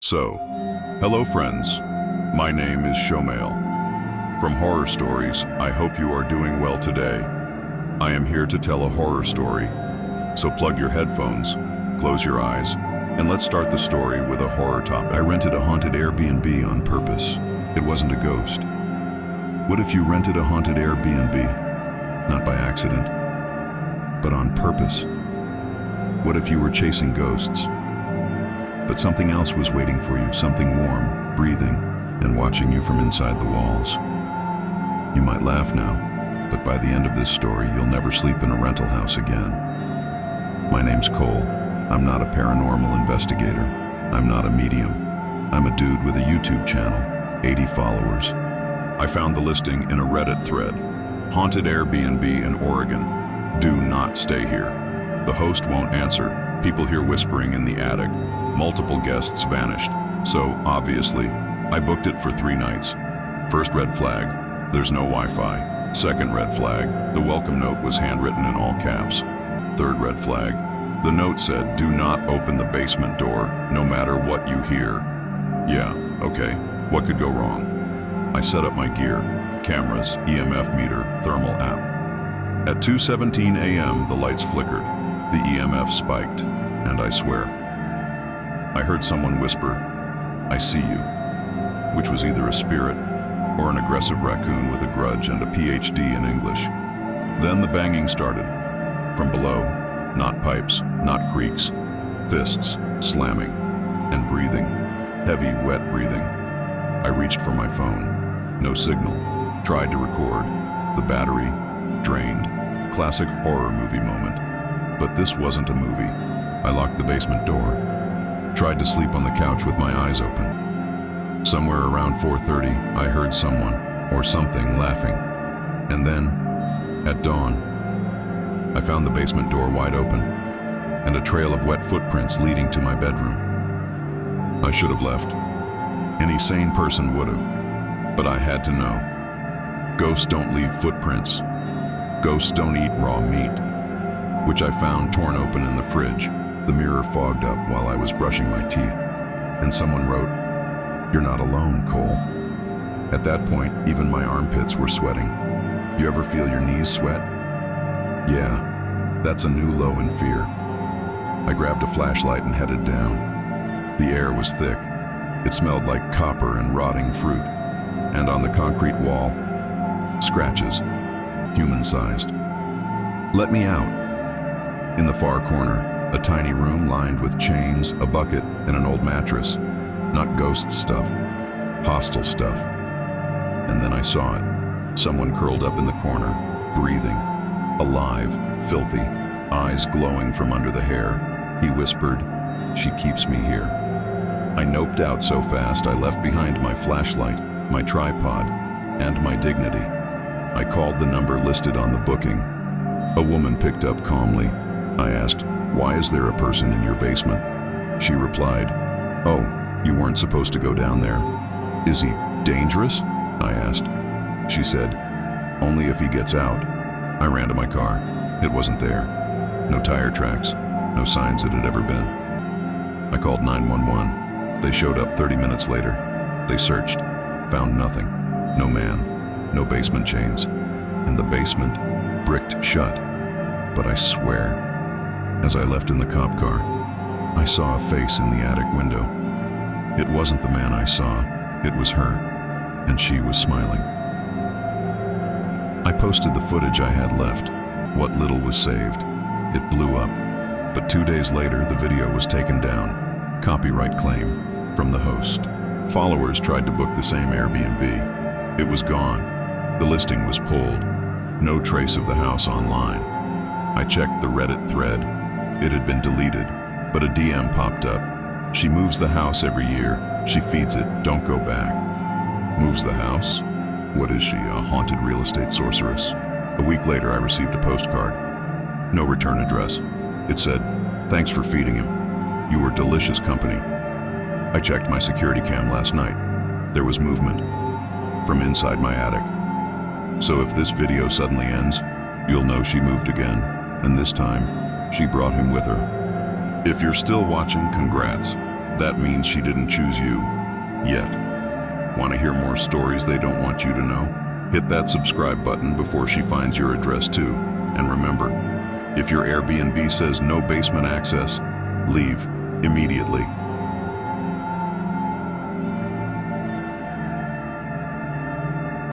So, hello friends, my name is Shomail. From Horror Stories, I hope you are doing well today. I am here to tell a horror story, so plug your headphones, close your eyes, and let's start the story with a horror topic. I rented a haunted Airbnb on purpose. It wasn't a ghost. What if you rented a haunted Airbnb, not by accident, but on purpose? What if you were chasing ghosts? But something else was waiting for you, something warm, breathing, and watching you from inside the walls. You might laugh now, but by the end of this story, you'll never sleep in a rental house again. My name's Cole. I'm not a paranormal investigator. I'm not a medium. I'm a dude with a YouTube channel, 80 followers. I found the listing in a Reddit thread. Haunted Airbnb in Oregon. Do not stay here. The host won't answer. People hear whispering in the attic. Multiple guests vanished, so obviously, I booked it for 3 nights. First red flag, there's no Wi-Fi. Second red flag, the welcome note was handwritten in all caps. Third red flag, the note said, do not open the basement door, no matter what you hear. Yeah, okay, what could go wrong? I set up my gear, cameras, EMF meter, thermal app. At 2:17 a.m., the lights flickered, the EMF spiked, and I swear, I heard someone whisper, I see you, which was either a spirit or an aggressive raccoon with a grudge and a PhD in English. Then the banging started. From below, not pipes, not creaks, fists, slamming, and breathing, heavy, wet breathing. I reached for my phone, no signal, tried to record, the battery, drained, classic horror movie moment. But this wasn't a movie. I locked the basement door. Tried to sleep on the couch with my eyes open. Somewhere around 4:30, I heard someone, or something, laughing. And then, at dawn, I found the basement door wide open, and a trail of wet footprints leading to my bedroom. I should have left. Any sane person would have, but I had to know. Ghosts don't leave footprints. Ghosts don't eat raw meat, which I found torn open in the fridge. The mirror fogged up while I was brushing my teeth, and someone wrote, "You're not alone, Cole." At that point, even my armpits were sweating. You ever feel your knees sweat? Yeah, that's a new low in fear. I grabbed a flashlight and headed down. The air was thick. It smelled like copper and rotting fruit. And on the concrete wall, scratches, human-sized. Let me out. In the far corner, a tiny room lined with chains, a bucket, and an old mattress. Not ghost stuff, hostile stuff. And then I saw it. Someone curled up in the corner, breathing, alive, filthy, eyes glowing from under the hair. He whispered, "She keeps me here." I noped out so fast I left behind my flashlight, my tripod, and my dignity. I called the number listed on the booking. A woman picked up calmly. I asked, "Why is there a person in your basement?" She replied, "Oh, you weren't supposed to go down there." "Is he dangerous?" I asked. She said, "Only if he gets out." I ran to my car. It wasn't there. No tire tracks, no signs it had ever been. I called 911. They showed up 30 minutes later. They searched, found nothing. No man, no basement chains, and the basement bricked shut. But I swear, as I left in the cop car, I saw a face in the attic window. It wasn't the man I saw, it was her, and she was smiling. I posted the footage I had left. What little was saved. It blew up, but 2 days later the video was taken down. Copyright claim from the host. Followers tried to book the same Airbnb. It was gone. The listing was pulled. No trace of the house online. I checked the Reddit thread. It had been deleted, but a DM popped up. "She moves the house every year. She feeds it. Don't go back." Moves the house? What is she, a haunted real estate sorceress? A week later, I received a postcard. No return address. It said, "Thanks for feeding him. You were delicious company." I checked my security cam last night. There was movement from inside my attic. So if this video suddenly ends, you'll know she moved again, and this time, she brought him with her. If you're still watching, congrats. that means she didn't choose you yet. Want to hear more stories they don't want you to know? Hit that subscribe button before she finds your address too. And remember, if your Airbnb says no basement access, leave immediately.